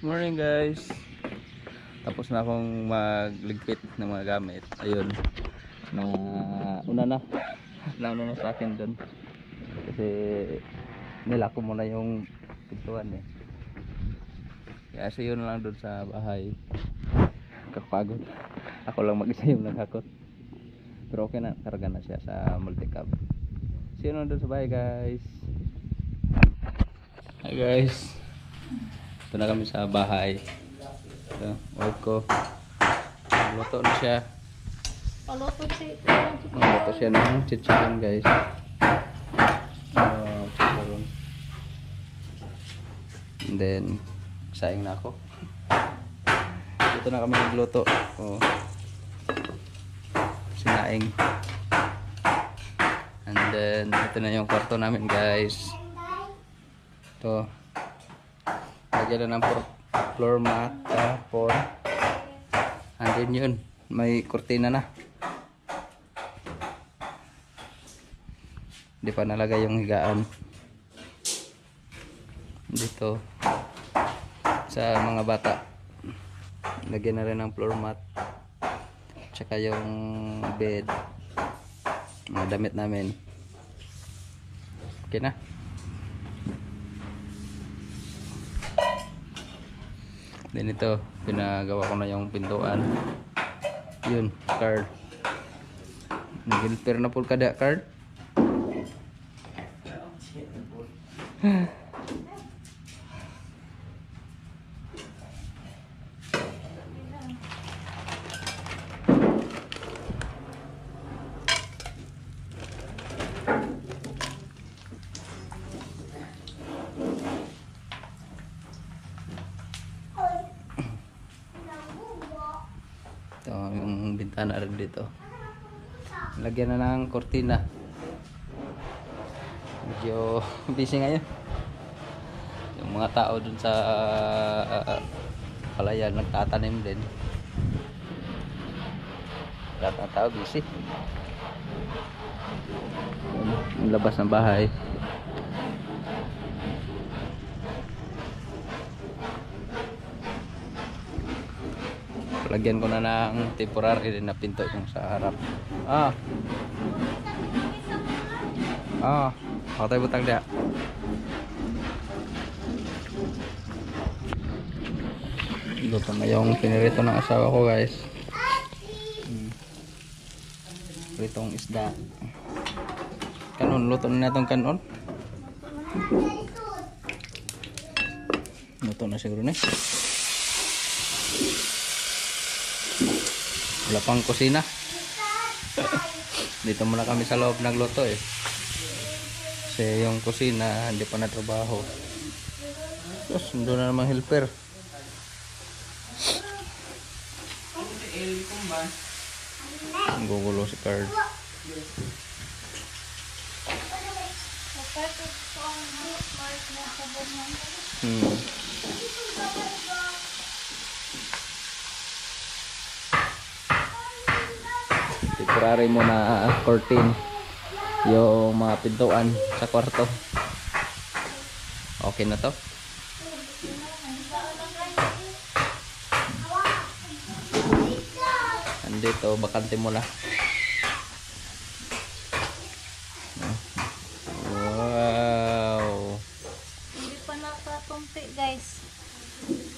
Morning guys. Tapos na akong magligpit ng mga gamit. Ayun. Na una na. Nauna na sa akin doon. Kasi nila ko muna yung pintuan eh. Kaya sa yun lang doon sa bahay. Kakapagod. Ako lang mag-isa yung naghakot. Pero okay na, karga na siya sa multicab. See you lang doon sa bahay guys. Hi guys. Ito na kami sa bahay. Ito, wife ko. Luto na siya. Luto siya ng chicharon guys. Chicharon. And then, sayang na ako. Ito na kami nagluto. Sinaing. And then, ito na yung kwarto namin guys. Ito. Lagyan na ng floor mat for and then yun may kurtina na, hindi pa nalagay yung higaan dito sa mga bata. Lagyan na rin ng floor mat tsaka yung bed, mga damit namin. Okay na. Then ito, pinagawa ko na yung pintuan. Yun, card. Nagilper na po kada card. Ito yung bintana rin dito. Lagyan na ng kortina. Medyo busy ngayon. Yung mga tao dun sa palayan nagtatanim din. Lahat ng tao busy. Yung labas ng bahay. Lagyan ko na ng temporary na pinto yung sa harap. Ako tayo butang dia. Luto na yung pinirito ng asawa ko guys. Pritong isda. Kanon, luto na itong kanon. Luto na siguro na. Wala pang kusina. Dito muna kami sa loob nagluto eh. Kasi yung kusina hindi pa natrabaho. Tapos doon na namang helper. Ang gugulo si Card. Temporary mo na curtain yung mga pintuan sa kwarto. Okay na to. Andito bakante mo na. Wow. Hindi pa nakatumpi guys.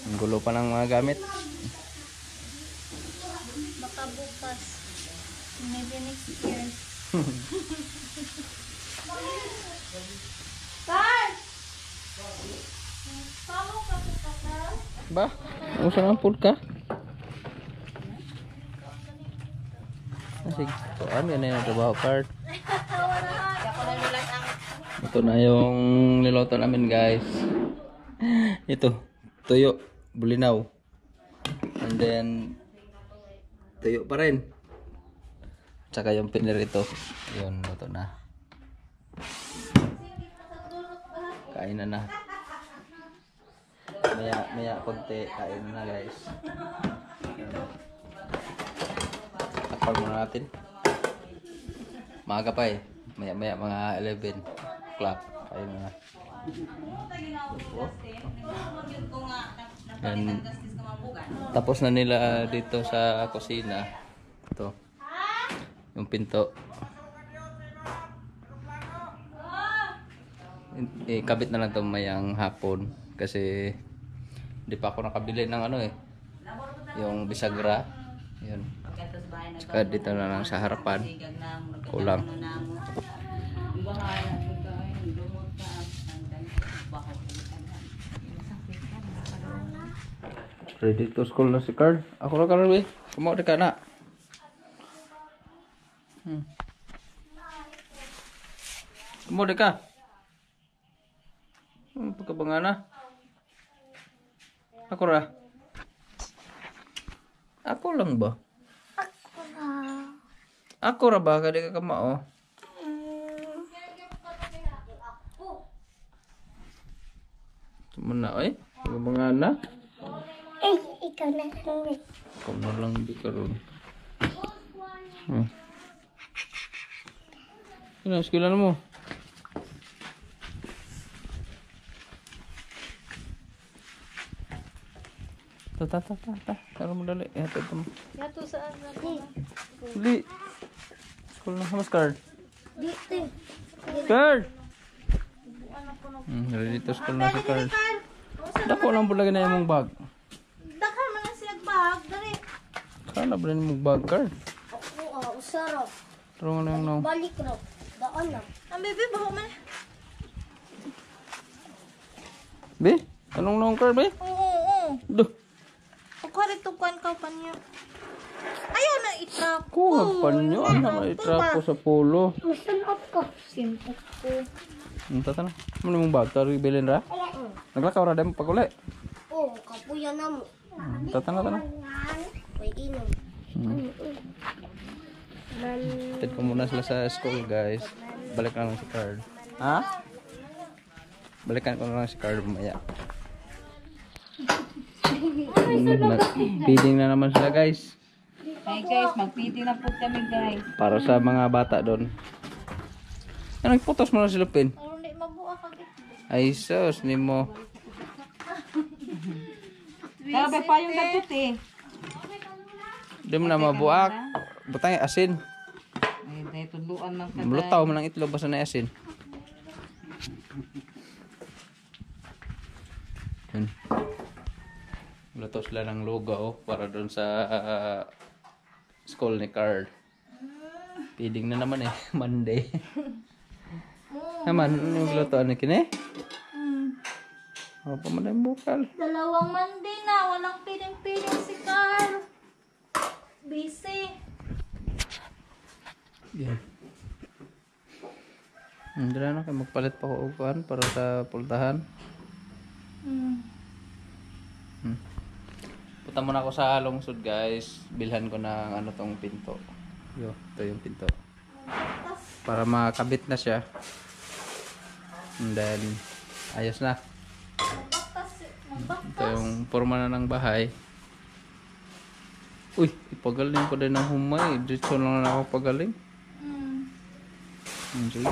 Ang gulo pa ng mga gamit. Baka bukas. Maybe next year. Ba? Usa ng food ka? Sige. So, ano yan yung trabaho card? Ito na yung niloto namin guys. Ito. Tuyo. Bulinaw. And then tuyo pa rin. Tsaka yung pinirito. Yun. Luto na. Kain na na. Maya konti. Kain na guys. Takpal muna natin. Maaga pa eh. Maya mga 11 o'clock. Kain na na. Yan. Tapos na nila dito sa kusina. Ito. Yung pinto. Kabit na lang ito mayang hapon. Kasi hindi pa ako nakabili ng ano eh. Yung bisagra. Yun. Saka dito na lang sa harapan. Kulang. Ready to school na si Carl. Ako na Carl eh. Kumaw ka na. Kumaw ka. Pagkabangana. Ako ra. Ako lang ba? Ako ra ba? Kadi ka kamao. Tumana eh. Pagkabangana. Ikaw na lang. Ikaw na lang di karon. Ano skilan mo? Ta. Tara mo dali. Ito mo. Yato saan na ko? Dili. School na mas card. Dito. Card. Ready to school na si Card. Dako lang bulagi na imong bag. Dakhan man na siya bag dali. Sana ba nimong bag Card? Oo, usaro. Taro na yung Balik ro. Daan na. Ang bebe bawa man. Be? Anong nong Card be? Oo. Duh. Pagkari tukuan ka pa niya. Ayaw na itrap. Kuha pa nyo. Ano na itrapo sa polo. Listen up ko. Simple ko. Tata na. Ano mong bag? Tari bilin ra? Naglakaw ra dem pag uli. Oo, kapuya na mo. Tata na. May inom. Tid ko muna sila sa school guys. Balik na lang si Card. Ha? Balikan ko na lang si Card mamaya. Feeding na naman sila guys. Hey guys, mag-feeding na po kami guys. Para sa mga bata doon. Ano, nagputos mo na si Lupin? Ano di mabuha ka git. Ay sus, ni mo. Kaya pa yung dapat eh. Di mo na mabuak. Butang asin. Ay, dahil tuluan ng katay. Mulutaw mo ng itlog basta na asin. Yun. Luto sila ng lugaw para doon sa school ni Card. Feeding na naman eh. Monday. Naman, yung lutoan ni Kine? Apa man yung bukal? Dalawang Monday na. Walang piling-piling si Carl. Busy. Yan. Hindi na kayo magpalit pa ko upuan para sa pultahan. Punta muna ako sa lungsod guys. Bilhan ko ng ano tong pinto. Ito yung pinto. Para makabit na siya. And then, ayos na. Ito yung forma na ng bahay. Uy, ipagaling ko din ng humay. Dito lang na ako pagaling. Enjoy.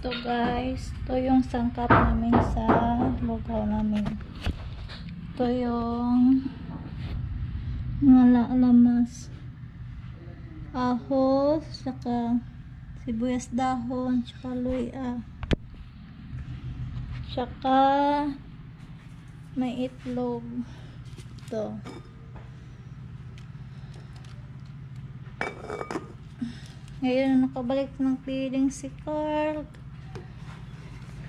Ito guys. Ito yung sangkap namin sa lugaw namin. Ito yung mga lamas. Ahos, saka sibuyas dahon, saka luya. Saka may itlog. Ito. Ngayon nakabalik ng feeling si Carl.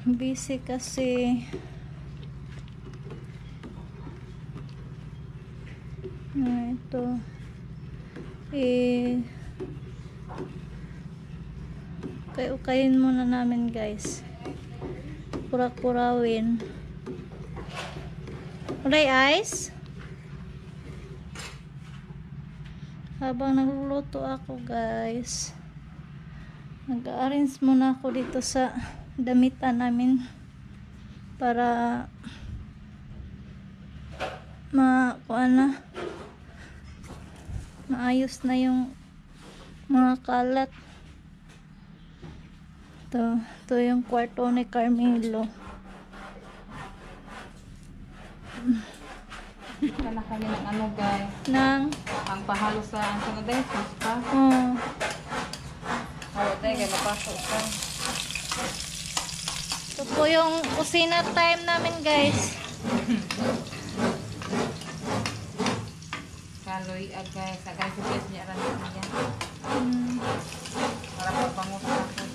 Busy kasi. Ito. Ukay-ukayin muna namin guys. Kurak-kurawin. Alright ice? Habang nagluluto ako guys, nag-arrange muna ako dito sa damitan namin para maayos na yung mga kalat. Ito yung kwarto ni Carmelo. Ika na kami ng ano guys. Nang, Ang pahalo sa ang sunod ay suspa. Halo tayo kaya mapasok ka. ito po yung kusina time namin guys. Kaloy guys. Agay sa guys niya rin niya. Hmm. Para papangot na po siya.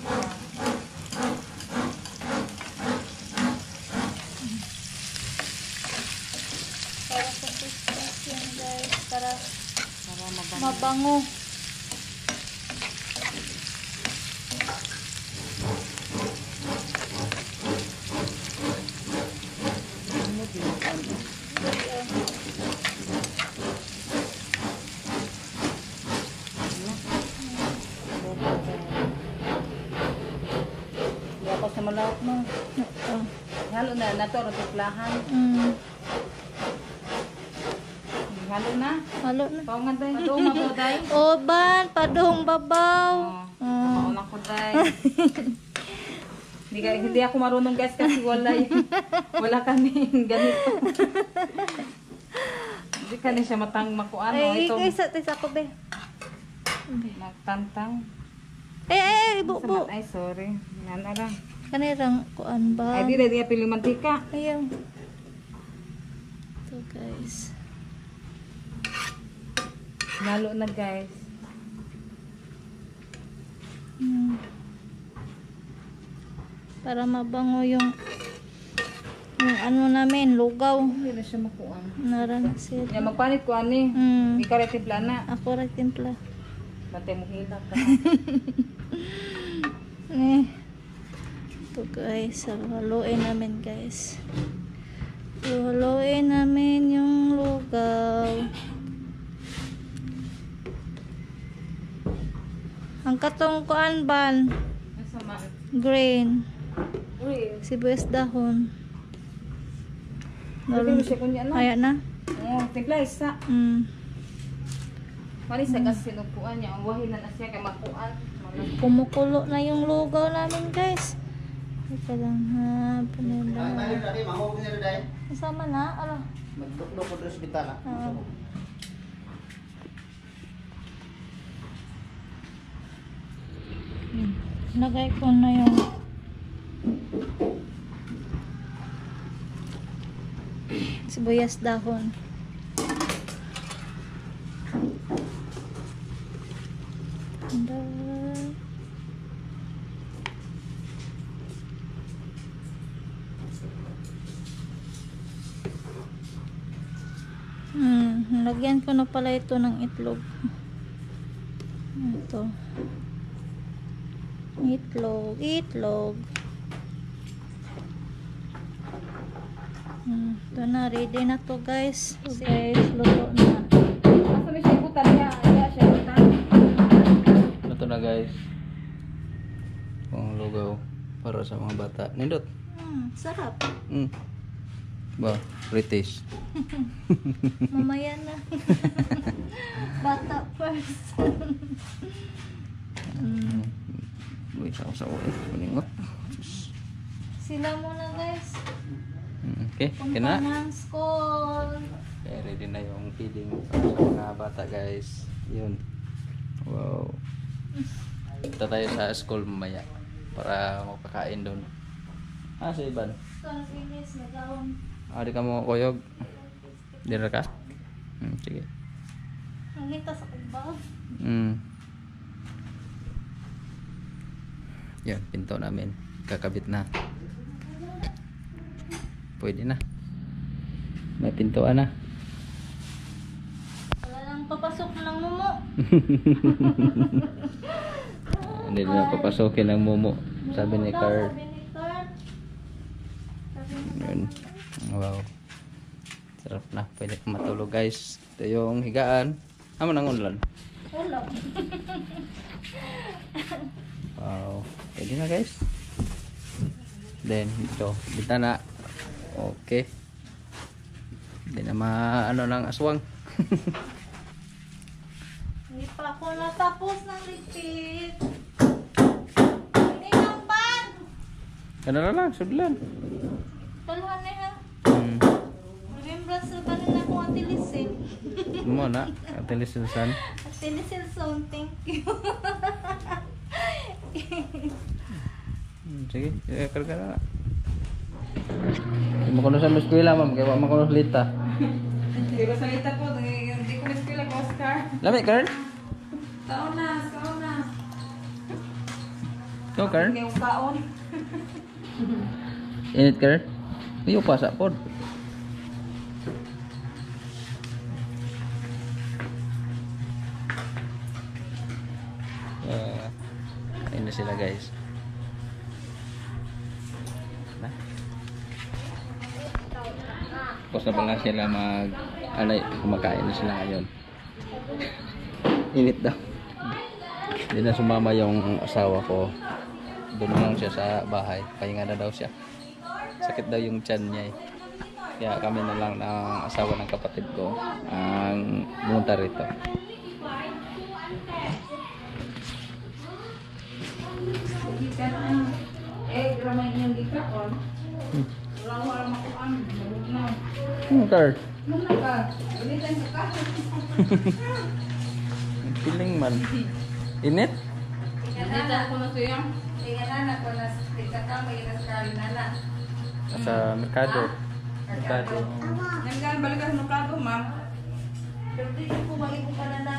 Para sa sisters yan guys. Para Para mabango. mabango. Hindi ako sa malawak mo. Ito. Halo na. Nato ang tuplahan. Halo na. Halo na. Pao nga day. Padong ako day. Oban, padong babaw. Mauna ko day. Hindi ako marunong guys kasi wala kaming ganito. Hindi ka na siya matang makuano. Ay, Ito isa ko be. magtantang. Bubo. Ay, sorry. Yan na lang. Kanirang kuan ba? Ay, di na pili mantika. Ayaw. Ito guys. Lalo na guys. Para mabango yung ano namin, lugaw. Hindi na siya makuan. Naran sila. Yan, magpanit ko ani. Di ka rin plana. Ako rin timpla. Bantay mo hila ka. Ito guys, haluin namin guys. Haluin namin yung lugaw. Ang katong kuan ban, Masama. green, Uy, sibuyas dahon. hindi mo siya kunya na. Ayan na. Oo, timpla isa. Mali sa gas sinukuan niya. Ang wahin na siya kay makuan. Kumukulo na yung lugaw namin guys. Ito lang ha. Panila. Kasama na? Ano? Magtuklok ko sa bitana. Lagay ko na yung sibuyas dahon. Lagyan ko na pala ito ng itlog. Ito. Itlog. Ito na, ready na to guys. So guys, luto na. Asa may siya ibutan niya. Iya siya ibutan. Ito na guys. Pang lugaw para sa mga bata. Nindot. Sarap. Ba, British. Mamaya na. Bata first. Uy, sawa-sawa eh. Kuningot. Sila muna guys. Okay, Punta kina. ng school. Okay, ready na yung feeding para sa mga bata guys. Yun. Wow. Punta tayo sa school mamaya para magpakain doon. Si Iban. Ito ang finish, nagawang. Di ka mo koyog. Dira ka? Sige. Nangita sa kubaw. Yan, pinto namin. Kakabit na. Pwede na. May pintuan na. Wala nang papasok ng mumo. Hindi na papasokin ang mumo. Sabi ni Carl. Sabi ni Carl. Yun. Wow. Sarap na. Pwede ka matulog guys. Ito yung higaan. Aman ang ulan. Wala. Wow. Pwede na guys. Then ito. Bitana. Okay. Hindi na maano ng aswang. Hindi pa ako natapos ng ligpit. Hindi ng pan. Ganun na lang. Sudlan. Talhan na yan. Lagay mo panin na akong Ate Lisel. Mo na, Ate Liselsan. Ate Lisel Zone, thank you. Sige, karga na. Hindi mo kuno sa eskwela, ma'am. Kaya mo kuno lita. Di ba salita po, hindi ko miskila ko, Oscar. Lami, Karen? Taon na. Ikaw, Karen? Ngayong taon. Init, Karen? Iyo pa sa pod. Ayun na sila, guys. Na? Tapos na pala sila kumakain na sila ngayon. Init daw. Hindi na sumama yung asawa ko. Doon lang siya sa bahay. Pahinga na daw siya. Sakit daw yung tiyan niya eh. Kaya kami na lang ng asawa ng kapatid ko ang pumunta rito. Ramay niyang gikaon. Wala makuan. Na. Card. Muna ka. Ulitin ka. Piling man. Init? Dito ako na siya. Sa merkado. Merkado. Nanggal balik ka sa merkado, ma'am. Pero dito po, mali po pala na,